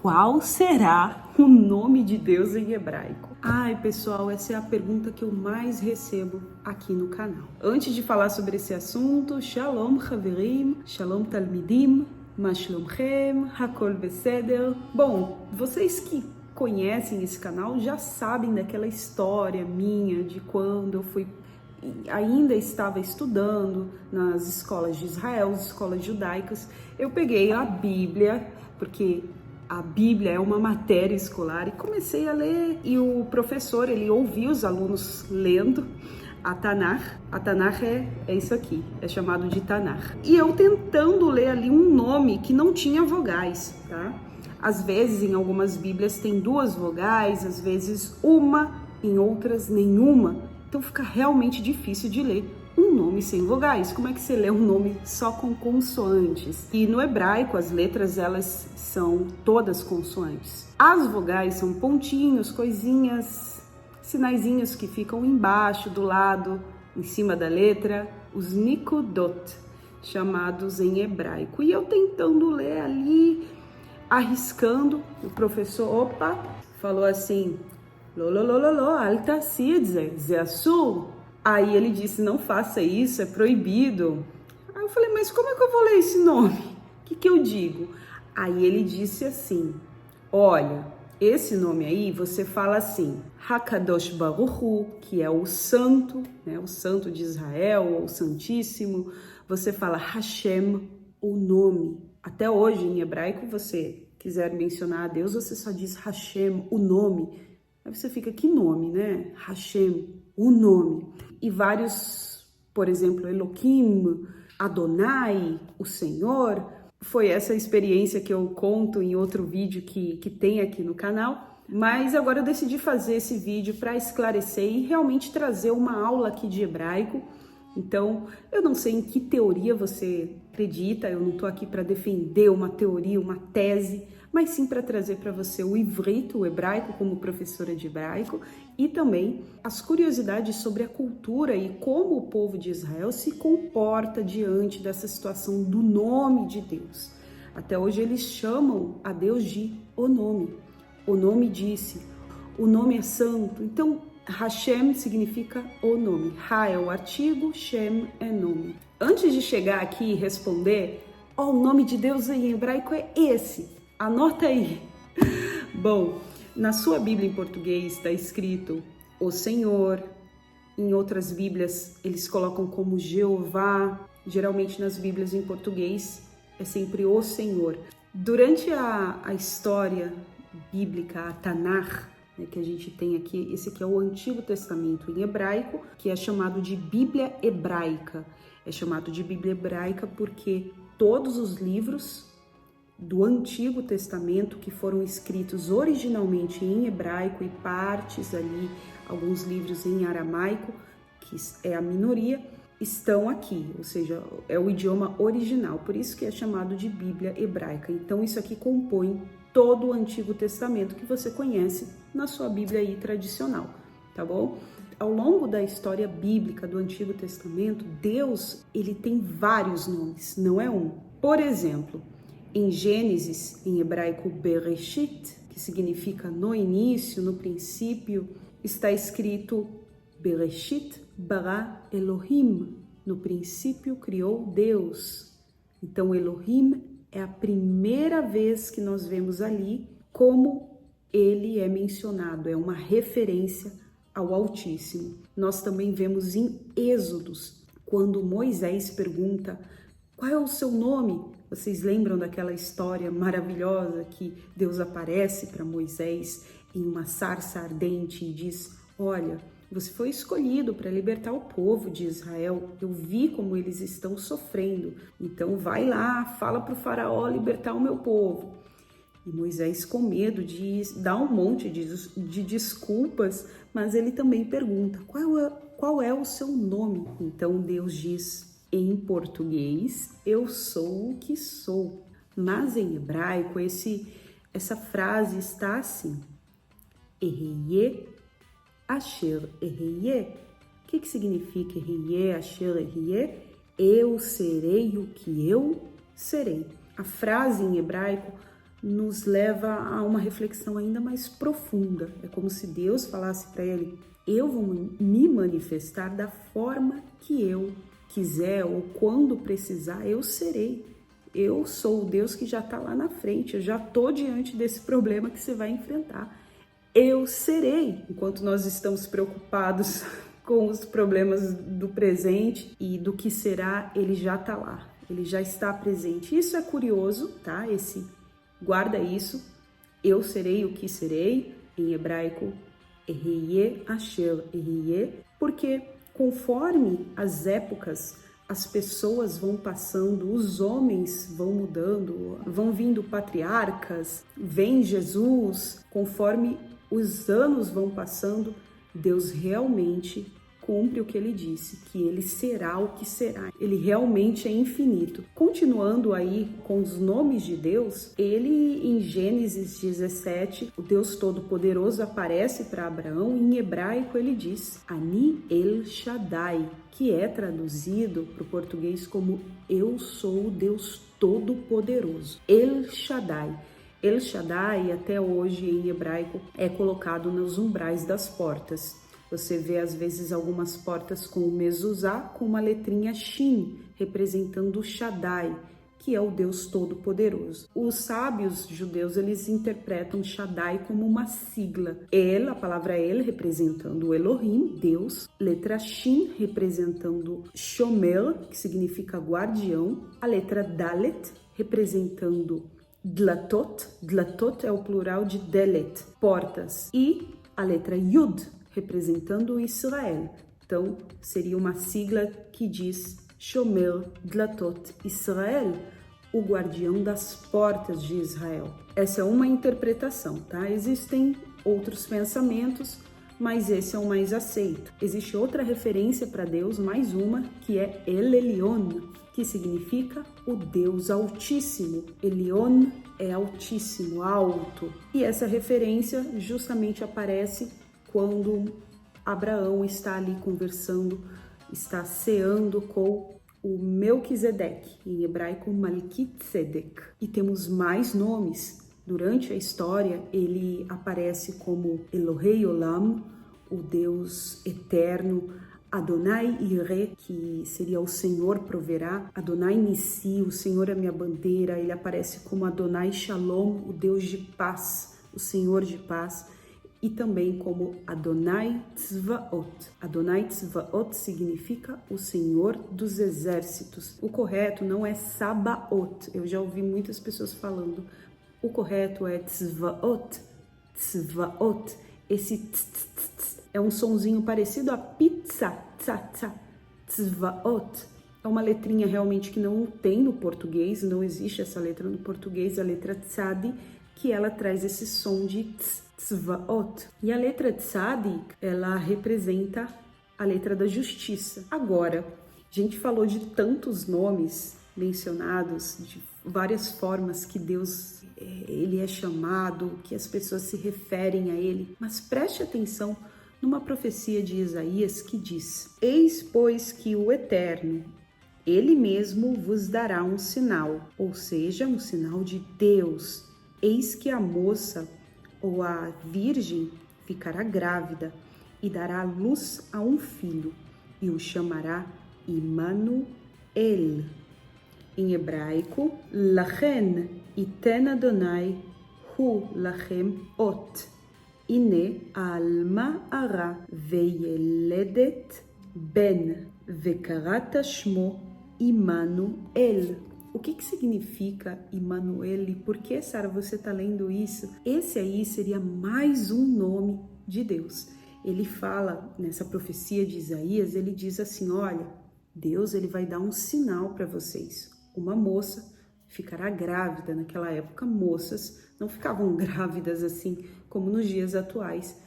Qual será o nome de Deus em hebraico? Ai, pessoal, essa é a pergunta que eu mais recebo aqui no canal. Antes de falar sobre esse assunto, Shalom Haverim, Shalom Talmidim, Ma Shlomchem, Hakol Beseder. Bom, vocês que conhecem esse canal já sabem daquela história minha de quando eu ainda estava estudando nas escolas de Israel, as escolas judaicas. Eu peguei a Bíblia, porque a Bíblia é uma matéria escolar, e comecei a ler, e o professor, ele ouvia os alunos lendo a Tanakh. A Tanakh é isso aqui, é chamado de Tanakh. E eu tentando ler ali um nome que não tinha vogais, tá? Às vezes, em algumas Bíblias tem 2 vogais, às vezes uma, em outras nenhuma. Então fica realmente difícil de ler um nome sem vogais. Como é que você lê um nome só com consoantes? E no hebraico as letras, elas são todas consoantes. As vogais são pontinhos, coisinhas, sinaizinhos que ficam embaixo, do lado, em cima da letra, os nikudot, chamados em hebraico. E eu tentando ler ali, arriscando, o professor, falou assim: Lololololo, alta sidze, ze assur. Aí ele disse: não faça isso, é proibido. Aí eu falei: mas como é que eu vou ler esse nome? O que eu digo? Aí ele disse assim: olha, esse nome aí você fala assim, Hakadosh Baruch Hu, que é o santo, né, o santo de Israel, ou o santíssimo. Você fala Hashem, o nome. Até hoje em hebraico, você quiser mencionar a Deus, você só diz Hashem, o nome. Aí você fica, que nome, né? Hashem, o nome. E vários, por exemplo, Elohim, Adonai, o Senhor. Foi essa experiência que eu conto em outro vídeo que tem aqui no canal. Mas agora eu decidi fazer esse vídeo para esclarecer e realmente trazer uma aula aqui de hebraico. Então, eu não sei em que teoria você acredita, eu não estou aqui para defender uma teoria, uma tese, mas sim para trazer para você o ivrito, o hebraico, como professora de hebraico, e também as curiosidades sobre a cultura e como o povo de Israel se comporta diante dessa situação do nome de Deus. Até hoje eles chamam a Deus de o nome. O nome disse, o nome é santo. Então, Hashem significa o nome. Ha é o artigo, Shem é nome. Antes de chegar aqui e responder, o nome de Deus em hebraico é esse. Anota aí. Bom, na sua Bíblia em português está escrito o Senhor. Em outras Bíblias eles colocam como Jeová. Geralmente nas Bíblias em português é sempre o Senhor. Durante a história bíblica, a Tanakh, né, que a gente tem aqui, esse aqui é o Antigo Testamento em hebraico, que é chamado de Bíblia Hebraica. É chamado de Bíblia Hebraica porque todos os livros do Antigo Testamento que foram escritos originalmente em hebraico e partes ali, alguns livros em aramaico, que é a minoria, estão aqui, ou seja, é o idioma original, por isso que é chamado de Bíblia Hebraica. Então isso aqui compõe todo o Antigo Testamento que você conhece na sua Bíblia aí tradicional, tá bom? Ao longo da história bíblica do Antigo Testamento, Deus, ele tem vários nomes, não é um. Por exemplo, em Gênesis, em hebraico Bereshit, que significa no início, no princípio, está escrito Bereshit bara Elohim, no princípio criou Deus. Então Elohim é a primeira vez que nós vemos ali como ele é mencionado, é uma referência ao Altíssimo. Nós também vemos em Êxodos, quando Moisés pergunta: qual é o seu nome? Vocês lembram daquela história maravilhosa que Deus aparece para Moisés em uma sarça ardente e diz: olha, você foi escolhido para libertar o povo de Israel. Eu vi como eles estão sofrendo. Então vai lá, fala para o faraó libertar o meu povo. E Moisés, com medo, dá um monte de desculpas, mas ele também pergunta: qual é o seu nome? Então Deus diz em português: eu sou o que sou. Mas em hebraico essa frase está assim: Ehyeh Asher Ehyeh. O que significa Ehyeh Asher Ehyeh? Eu serei o que eu serei. A frase em hebraico nos leva a uma reflexão ainda mais profunda. É como se Deus falasse para ele: eu vou me manifestar da forma que eu quiser ou quando precisar, eu serei. Eu sou o Deus que já está lá na frente, eu já estou diante desse problema que você vai enfrentar. Eu serei. Enquanto nós estamos preocupados com os problemas do presente e do que será, ele já está lá, ele já está presente. Isso é curioso, tá? Guarda isso. Eu serei o que serei, em hebraico, Ehyeh Asher Ehyeh, porque conforme as épocas, as pessoas vão passando, os homens vão mudando, vão vindo patriarcas, vem Jesus, conforme os anos vão passando, Deus realmente cumpre o que ele disse, que ele será o que será. Ele realmente é infinito. Continuando aí com os nomes de Deus, ele em Gênesis 17, o Deus Todo-Poderoso aparece para Abraão e em hebraico ele diz Ani El Shaddai, que é traduzido para o português como eu sou o Deus Todo-Poderoso. El Shaddai. El Shaddai, até hoje em hebraico, é colocado nos umbrais das portas. Você vê às vezes algumas portas com o mezuzá com uma letrinha Shin, representando o Shaddai, que é o Deus Todo-Poderoso. Os sábios judeus, eles interpretam Shaddai como uma sigla. El, a palavra El, representando o Elohim, Deus. Letra Shin, representando Shomer, que significa guardião. A letra Dalet, representando Dlatot. Dlatot é o plural de Delet, portas. E a letra Yud, representando Israel. Então, seria uma sigla que diz Shomer Dlatot Israel, o guardião das portas de Israel. Essa é uma interpretação, tá? Existem outros pensamentos, mas esse é o mais aceito. Existe outra referência para Deus, mais uma, que é El Elyon, que significa o Deus Altíssimo. Elyon é altíssimo, alto. E essa referência justamente aparece quando Abraão está ali conversando, está ceando com o Melquisedeque, em hebraico Malkitzedek. E temos mais nomes. Durante a história, ele aparece como Elohei Olam, o Deus eterno, Adonai Ireh, que seria o Senhor proverá, Adonai Nissi, o Senhor é minha bandeira. Ele aparece como Adonai Shalom, o Deus de paz, o Senhor de paz. E também como Adonai Tzvaot. Adonai Tzvaot significa o Senhor dos exércitos. O correto não é Sabaot. Eu já ouvi muitas pessoas falando. O correto é Tzvaot. Tzvaot. Esse tz é um sonzinho parecido a pizza. Tza, tza. Tzvaot. É uma letrinha realmente que não tem no português. Não existe essa letra no português. A letra tzadi, que ela traz esse som de tz. Tzvaot. E a letra Tzadik, ela representa a letra da justiça. Agora, a gente falou de tantos nomes mencionados, de várias formas que Deus ele é chamado, que as pessoas se referem a ele, mas preste atenção numa profecia de Isaías que diz: Eis, pois, que o Eterno, ele mesmo vos dará um sinal, ou seja, um sinal de Deus. Eis que a moça ou a virgem ficará grávida e dará luz a um filho e o chamará Immanuel. Em hebraico, Lachen iten Adonai hu lachem ot. Ine alma ara veyeledet ben vekarat shmo Immanuel. O que significa Immanuel e por que, Sara, você está lendo isso? Esse aí seria mais um nome de Deus. Ele fala, nessa profecia de Isaías, ele diz assim, olha, Deus ele vai dar um sinal para vocês. Uma moça ficará grávida. Naquela época, moças não ficavam grávidas assim como nos dias atuais,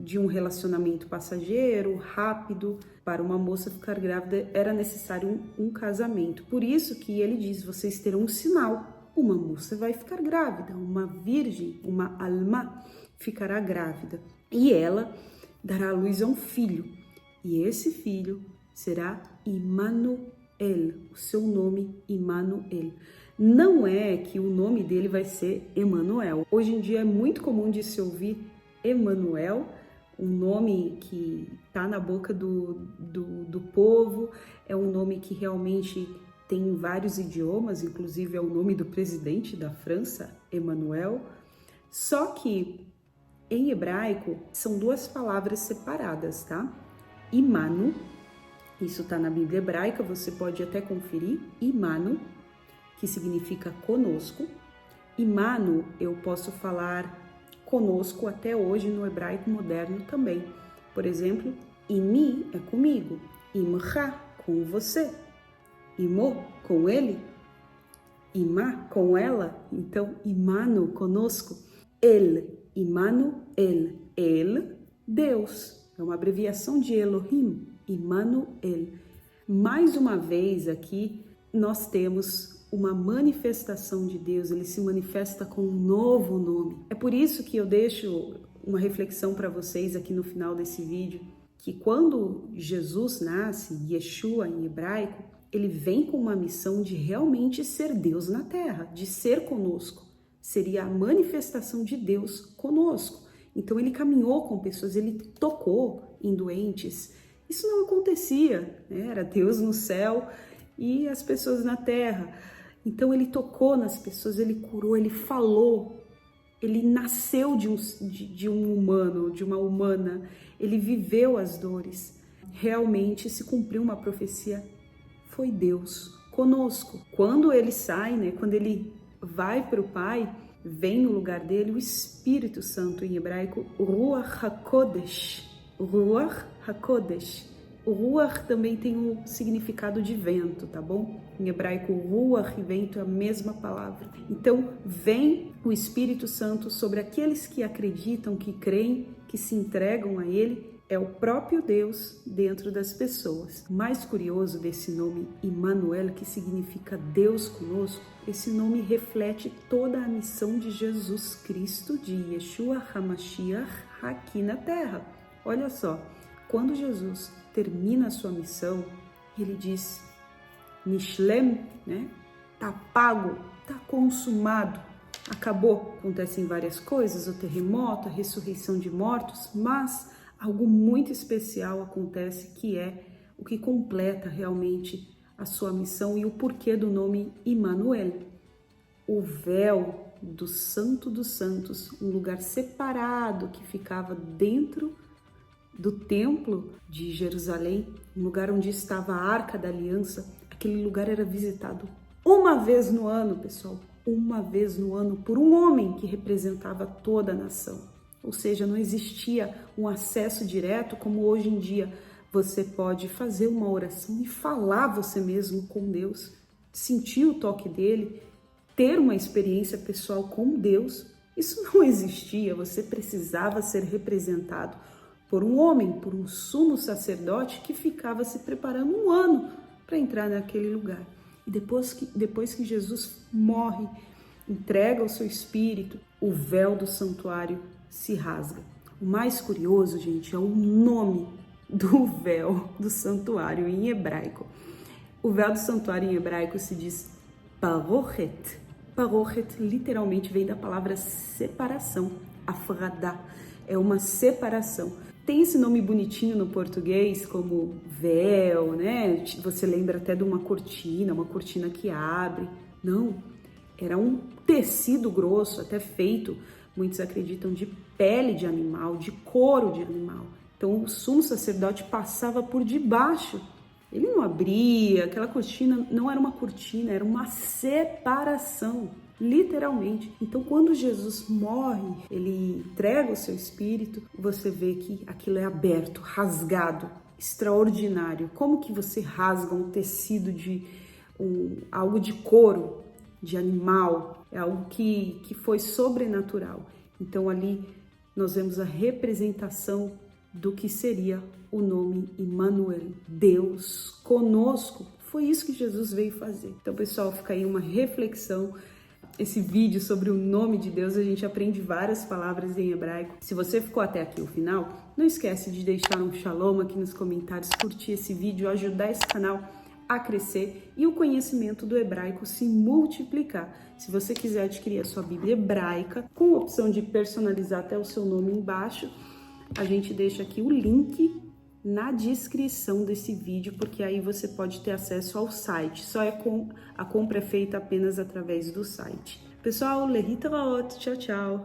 de um relacionamento passageiro, rápido. Para uma moça ficar grávida era necessário um casamento. Por isso que ele diz, vocês terão um sinal. Uma moça vai ficar grávida, uma virgem, uma alma ficará grávida. E ela dará à luz a um filho. E esse filho será Immanuel, o seu nome Immanuel. não é que o nome dele vai ser Emanuel. Hoje em dia é muito comum de se ouvir Emanuel, um nome que está na boca do povo, é um nome que realmente tem vários idiomas, inclusive é o nome do presidente da França, Emmanuel. Só que em hebraico são duas palavras separadas, tá? Imanu, isso está na Bíblia hebraica, você pode até conferir, Imanu, que significa conosco. Imanu, eu posso falar conosco até hoje no hebraico moderno também. Por exemplo, Imi é comigo, Imcha, com você, Imo, com ele, Imá, com ela. Então, Imanu, conosco, El, Imanu, El, Deus. É uma abreviação de Elohim, Immanuel. Mais uma vez aqui, nós temos uma manifestação de Deus, ele se manifesta com um novo nome. É por isso que eu deixo uma reflexão para vocês aqui no final desse vídeo, que quando Jesus nasce, Yeshua em hebraico, ele vem com uma missão de realmente ser Deus na terra, de ser conosco. Seria a manifestação de Deus conosco. Então ele caminhou com pessoas, ele tocou em doentes. Isso não acontecia, né? Era Deus no céu e as pessoas na terra. Então ele tocou nas pessoas, ele curou, ele falou, ele nasceu de um humano, de uma humana, ele viveu as dores. Realmente se cumpriu uma profecia, foi Deus conosco. Quando ele sai, né? Quando ele vai para o Pai, vem no lugar dele o Espírito Santo, em hebraico, Ruach HaKodesh. Ruach HaKodesh. O Ruach também tem o significado de vento, tá bom? Em hebraico, Ruach e vento é a mesma palavra. Então, vem o Espírito Santo sobre aqueles que acreditam, que creem, que se entregam a Ele. É o próprio Deus dentro das pessoas. O mais curioso desse nome Immanuel, que significa Deus conosco, esse nome reflete toda a missão de Jesus Cristo, de Yeshua HaMashiach, aqui na Terra. Olha só, quando Jesus termina a sua missão, ele diz, Nishlem, né? Tá pago, tá consumado, acabou. Acontecem várias coisas, o terremoto, a ressurreição de mortos, mas algo muito especial acontece, que é o que completa realmente a sua missão e o porquê do nome Immanuel. O véu do Santo dos Santos, um lugar separado que ficava dentro do templo de Jerusalém, um lugar onde estava a Arca da Aliança. Aquele lugar era visitado uma vez no ano, pessoal, uma vez no ano, por um homem que representava toda a nação. Ou seja, não existia um acesso direto como hoje em dia. Você pode fazer uma oração e falar você mesmo com Deus, sentir o toque dele, ter uma experiência pessoal com Deus. Isso não existia, você precisava ser representado por um homem, por um sumo sacerdote que ficava se preparando um ano para entrar naquele lugar. E depois que Jesus morre, entrega o seu espírito, o véu do santuário se rasga. O mais curioso, gente, é o nome do véu do santuário em hebraico. O véu do santuário em hebraico se diz parochet. Parochet literalmente vem da palavra separação. Afradá é uma separação. Tem esse nome bonitinho no português, como véu, né? Você lembra até de uma cortina que abre. Não, era um tecido grosso, até feito, muitos acreditam, de pele de animal, de couro de animal. Então o sumo sacerdote passava por debaixo. Ele não abria, aquela cortina não era uma cortina, era uma separação. Literalmente. Então, quando Jesus morre, ele entrega o seu espírito, você vê que aquilo é aberto, rasgado, extraordinário. Como que você rasga um tecido de algo de couro, de animal? É algo que foi sobrenatural. Então, ali nós vemos a representação do que seria o nome Immanuel, Deus conosco. Foi isso que Jesus veio fazer. Então, pessoal, fica aí uma reflexão. Esse vídeo sobre o nome de Deus, a gente aprende várias palavras em hebraico. Se você ficou até aqui o final, não esquece de deixar um shalom aqui nos comentários, curtir esse vídeo, ajudar esse canal a crescer e o conhecimento do hebraico se multiplicar. Se você quiser adquirir a sua Bíblia hebraica, com a opção de personalizar até o seu nome embaixo, a gente deixa aqui o link na descrição desse vídeo, porque aí você pode ter acesso ao site. A compra é feita apenas através do site. Pessoal, lehitraot, tchau, tchau!